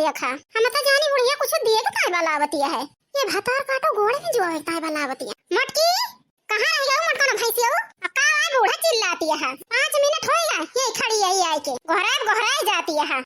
देखा हम तो जानी बुढ़िया कुछ दिए के ताई वाला आवतिया है। ये भतार काटो गोड़े में जो है ताई वाला आवतिया। मटकी कहां रह गया मटका ना भैंसियो का बूढ़ा चिल्लाती है। 5 मिनट होएगा ये खड़ी है आई के गोहराए जाती है। हां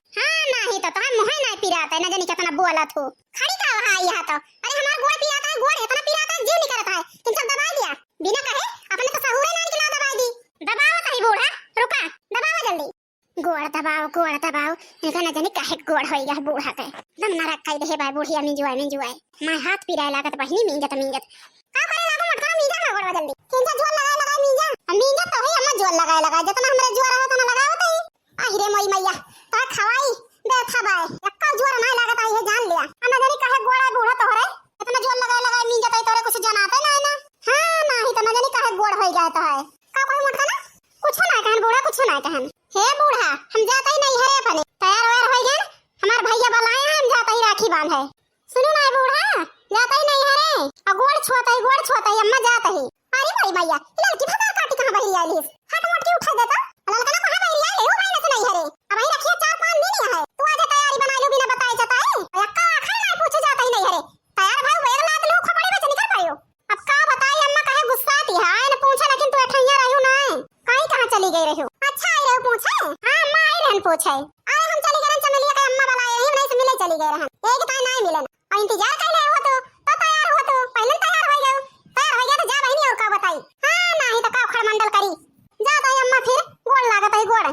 नहीं तो तोय मुंह नहीं पिराता है, न जानी कितना बोलत हो। खड़ी का वहां आई है तो अरे हमार गोड़ पिराता है, गोड़ इतना पिराता है जीव नहीं करता है। तुम सब दबा दिया बिना कहे, अपने तो सहूरे ना निकला दबा दी। दबाओ सही बूढ़ा, रुका दबाओ जल्दी। गोड़ दबाओ इनका न जाने काहे गोड़ होइगा बूढ़ा के दम ना रख दे भाई। बुढ़िया में जुआए मैं हाथ पिराए लागत बहिनी मिंजत का करे लागो मटका मिंजा ना गोड़ जल्दी किंजा झोल लगा मिंजा तो है हम झोल लगा जितना हमरे जुआ रहा तना लगावत है। आहिरे मोई मैया तो खवाई दे खबाए एक्का जुआ ना लागत आई है जान लिया। हम जाने काहे गोड़ा बूढ़ा तो रे इतना झोल लगा मिंजा तो तोरे कुछ जनाते ना ना। हां नहीं तो न जाने काहे गोड़ होई गया तो है का कोई मटका ना कुछ ना कहन बूढ़ा कुछ ना कहन। हे बूढ़ा हम जाते ही नहीं है अपने तैयार वैयार हो गए हमार भैया बुलाए हैं, हम जाते ही राखी बांध है। सुनो ना बूढ़ा जाते ही नहीं है रे और गोड़ छुआता ही अम्मा जाते ही। अरे भाई भैया लड़की भगा काटी कहां बहिरी आली है। हट मटकी उठा देता लड़का ना कहां बहिरी आली हो भाई ना तो नहीं है रे। अब ही रखिए 4-5 दिन है तू आजा तैयारी बना लो बिना बताए जाता है अक्का आखिर ना पूछे जाता ही नहीं है रे। तैयार भाई वेग लात लो खपड़े में निकल पायो। अब का बताई अम्मा काहे गुस्सा आती है ना पूछा लेकिन तू अठैया रही हो ना काई कहां चली गई रही हो। अच्छा आई रहो पूछे हां अम्मा आई रहन पूछे अरे हम चली गए चमेलिया के अम्मा बुलाए रही नहीं से मिले चली गए रहन एक ताई नहीं मिलन और इंतजार कर ले हो तो तैयार हो तो पहले तैयार हो गए तो जा बहिनी और का बताई। हां नहीं तो का खड़मंडल करी जाता है अम्मा फिर गोड़ लागत है गोड़।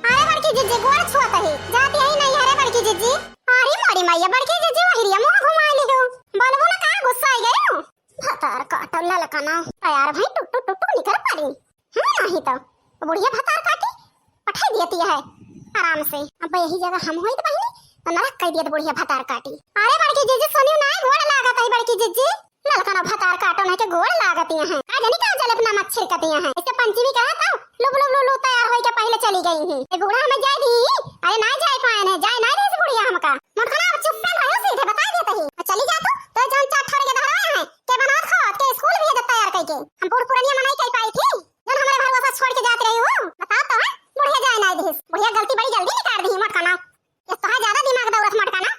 अरे बड़की जीजी गोड़ छुआता है जाती है नहीं अरे बड़की जीजी। अरे मोरी मैया बड़की जीजी वहिरिया मुंह घुमा ली हो बोलबो ना का गुस्सा आ गए हो। भतार काटल ललकाना तैयार भाई टुक निकल पारी। हां नहीं तो बुढ़िया भतार काटी पठा देती है आराम से। अब यही जगह हम होई तो बहिनी तो नरक कह दिया बुढ़िया भतार काटी। अरे बड़की जीजी सुनियो ना गोड़ लागत है बड़की जीजी ललकाना भतार काटो ना के गोड़ लागत है का जानी का जल अपना मत छिड़कती है। इसके पंचमी कहा था लुब तैयार होई के पहले चली गई है। ए बूढ़ा हमें जाए दी अरे ना जाए पाए ने जाए ना रे बुढ़िया हमका मटखना चुप पे रहो सीधे बता देते ही चली जा तो जान चाट थोड़े के धरवा है के बनावत खावत के स्कूल भी तैयार कई के हम पूरी पुरानिया मनाई कई पाई थी जन हमारे घर वापस छोड़ के जाते रही हो। बता तो है बुढ़िया जाए ना दी बुढ़िया गलती बड़ी जल्दी निकाल दी मटखना ये तो है ज्यादा दिमाग दौड़त मटखना।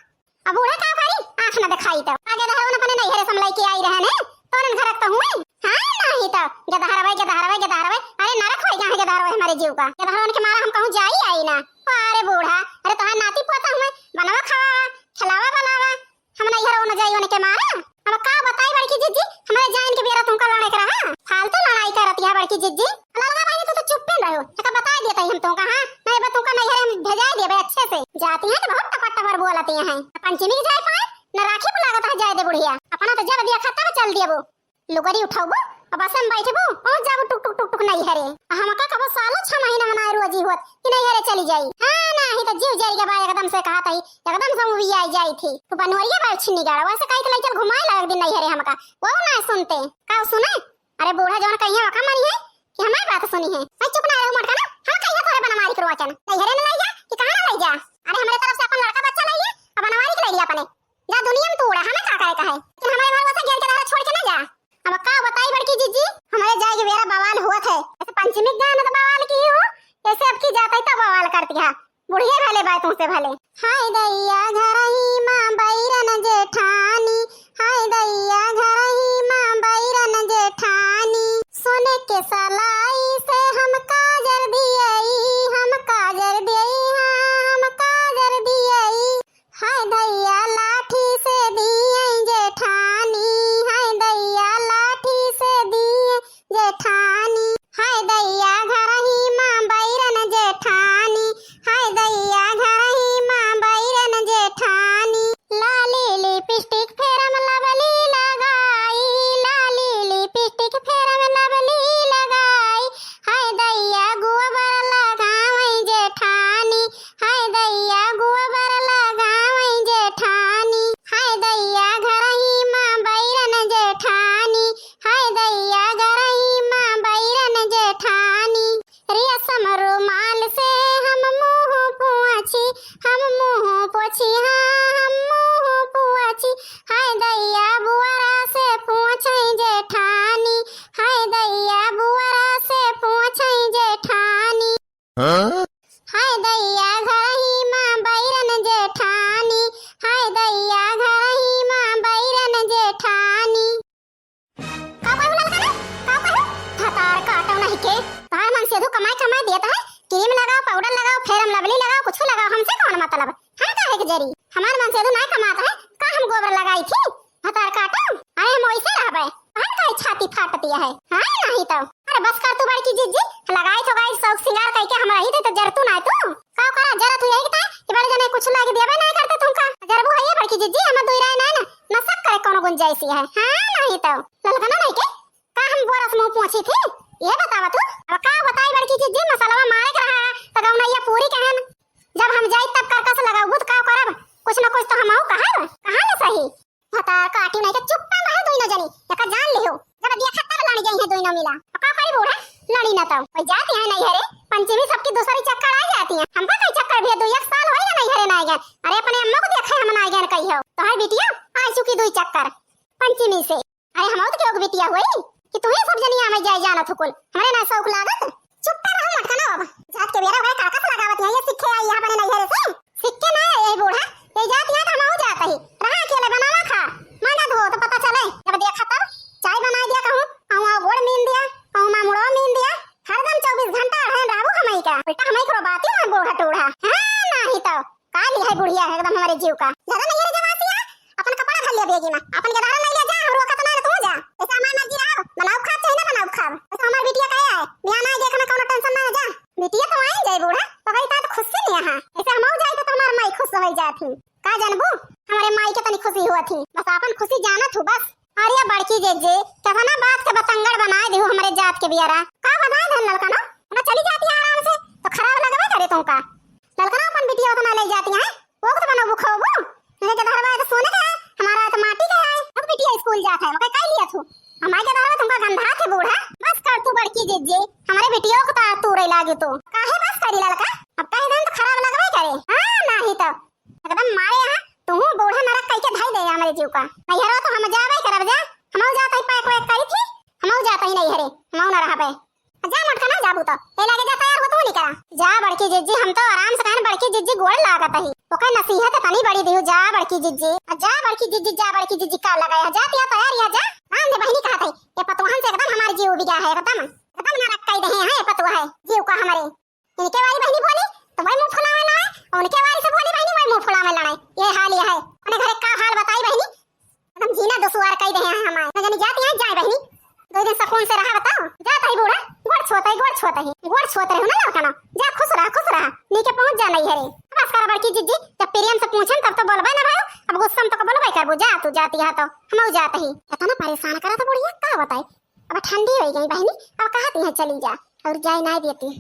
अब बूढ़ा का करी आंख ना दिखाई तो आगे दहरो अपने नहीं हरे समलाई के आई रहने तोरन घरक तो हुए। हां नहीं तो गदहरवे अरे नरक होई गया है गदहरवे हमारे जीव का गदहरवन के मारा हम कहूं जाई आई ना। अरे बूढ़ा अरे तोहार नाती पोता हमें बनावा खावा खिलावा बनावा हम नहीं हरो न जाई के मारा। अब का बताई बड़की जीजी हमारे जान के बेरा तुमका लड़ाई करा हां फालतू लड़ाई करती है बड़की जीजी। ललगा भाई तू तो चुप पे रहो का बता देता हम तुमका। हां नहीं बा तुमका नहीं हरे भेजा देबे अच्छे से जाती है तो बहुत टपट बोलती है। पंचमी जाए पाए न राखी बुलागत है जाए दे बुढ़िया अपना तो जब दिया खाता चल दिया वो लुगरी उठाओ अब असम बैठबो पहुंच जाबो टुक नहीं हरे हम का कबो सालो 6 महीना मना रोजी होत कि नहीं हरे चली जाई। हां नहीं तो जीव जाई के बा एकदम से कहा तई एकदम से मूवी आई जाई थी तो बनवरिया बाल छिन्नी गाड़ा वैसे कई तो चल घुमाए लग दिन नहीं हरे हमका वो ना सुनते का सुने। अरे बूढ़ा जवन कहिया वका मारी है कि हमारी बात सुनी है मैं चुप ना रहो मटका ना हम कहिया थोड़े बनवारी करवाचन नहीं हरे न ले जा कि कहां ले जा। अरे हमारे तरफ से अपन लड़का बच्चा ले जा अब बनवारी के ले लिया अपने जा दुनिया में तू उड़ा हमें का करे का है कि हमारे घर वाला घेर के दादा छोड़ के ना जा। अब का बताई बड़की जीजी हमारे जाए के बेरा बवाल हुआ है ऐसे पंचमी गाना तो बवाल की हो ऐसे अब की जाता है तब बवाल करती है बुढ़िया भले बातों से भले। हाय दैया घरही मां बैरन जेठानी हाय दैया घरही मां बैरन जेठानी सोने के सलाई से हम काजर दियई हम काजर दियई हम काजर दियई हाय दैया लाठी से दियई जेठानी हाय दैया लाठी से दिए जेठानी हाय दैया घरही मां बैरन जेठानी हाय दैया घरही मां बैरन जेठानी लाली लिपस्टिक फेरम लवली लगा छाती फाटती है। हां नहीं तो अरे बस कर तू बड़की जिज्जी लगाई तो गाई शौक सिंगार कह के हमरा ही थे तो जरतू ना तू का करा जरा तू यही था कि बड़े जने कुछ लागे देबे नहीं करते तुमका जरबू है ये बड़की जिज्जी हम दुई राय ना न सब करे कोनो गुंजाइश है। हां नहीं तो ललकना नहीं के का हम बोरस मुंह पहुंची थी ये बतावा तू अब का बताई बड़की जिज्जी मसाला मारे के रहा तो गौना ये पूरी कहन जब हम जाई तब करकस लगाऊ बुत का करब कुछ न कुछ तो हम कहां ना सही बता काटी नहीं के चुप्पा मार दोई न जानी एका जान लियो जब दिया खत्ता लड़ी जाई है दोई न मिला का करी बूढ़ा लड़ी ना तो ओए जाती है नहीं हरे पंचमी सबकी दूसरी चक्कर आ जाती है हमका कई चक्कर भी दो एक साल होई नहीं हरे ना गए अरे अपने अम्मा को देखा हम ना गए कही हो तो हर बिटिया आ चुकी दुई चक्कर पंचमी से अरे हम तो के बिटिया हुई कि तू ही सब जनिया में जाए जाना थुकुल हमरे ना शौक लागत चुप्पा रहो मत कनो अब जात के बेरा भाई काका से लगावत है ये सिक्के आई यहां बने नहीं हरे से सिक्के ना ये बूढ़ा ये जात यहां हम हो जाता ही रहा अकेले बनावा खा माना धो तो पता चले जब देखा तब चाय बना दिया कहूं आऊ गोड़ मीन दिया आऊ मामुड़ो मीन दिया हरदम 24 घंटा रहे राबू हमई का बेटा हमई को बात है बूढ़ा टूढ़ा हां नहीं तो काली है बुढ़िया एकदम हमारे जीव का ज्यादा नहीं रे जमाती है अपन कपड़ा धर लिया बेगी में अपन के धारा नहीं ले जा और वक्त ना तू जा ऐसा हमार मर्जी आओ बनाओ खा चाहिए ना बनाओ खा ऐसा हमार बिटिया का है बियाह ना देखना कोनो टेंशन ना जा बिटिया तो आई जाए बूढ़ा तो गई ता खुश से नहीं यहां ऐसे हम हो जाए तो हमार माई खुश हो जाती का जानबू हमारे माई के तनी खुशी हुआ थी बस अपन खुशी जाना थू बस अरे बड़की जे कहना बात के बतंगड़ बना दे हमारे जात के बियारा का बता धन लड़का ना ना चली जाती है आराम से तो खराब लगबे करे तुमका लड़का अपन बिटिया तो ना ले जाती है वो तो बनाबू खाओबू मेरे के धरवा तो सोने का है हमारा तो माटी का है अब बिटिया स्कूल जाता है वो काय लिया थू हमारे के धरवा तुमका गंधा थे बूढ़ा बस कर तू बड़की जे हमारे बिटिया को तू रे लागे तो काहे बस करी लड़का अब कहीं दिन तो खराब लगबे करे हां नहीं तो एकदम मारे यहां तू बूढ़ा नरक कह के धाई दे हमारे जीव का नहीं हरो तो हम जावे करब जा हम जाता ही पैक वैक करी थी हम जाता ही नहीं हरे हम ना रहा पे जा मत ना जाबू तो ए लागे जा तैयार हो तू नहीं करा जा बड़की जिज्जी हम तो आराम से कहन बड़की जिज्जी गोड़ लागत ही ओकर नसीहत तनी बड़ी दियो जा बड़की जिज्जी जा बड़की जिज्जी का लगाया जा तिया तैयार या जा आन दे बहनी कहा थई ये पतवाहन से एकदम हमार जीव बिगा है एकदम ना रख कई दे है पतवा है जीव का हमारे इनके वाली बहनी बोली तो वही मुंह फुलावे ना और उनके वाली से बोली बहनी वही मुंह फुलावे लड़ाई ये हाल ये है अपने घर का हाल बताई बहनी एकदम जीना दुसवार कई दे है हमारे न जानी जाती है जाए बहनी दो दिन सुकून से रहा बताओ जाता ही बूढ़ा गोड़ छोता रहे ना लड़का जा खुश रहा नीचे पहुंच जा नहीं हरे बस कर बड़की जिज्जी जब प्रेम से पूछन तब तो बोलबे ना भाई अब गुस्सा में तो बोलबे करबो जा तू जाती है तो हम जाते ही इतना परेशान करा तो बुढ़िया का बताई अब ठंडी हो गई बहनी अब कहती है चली जा और जाए ना देती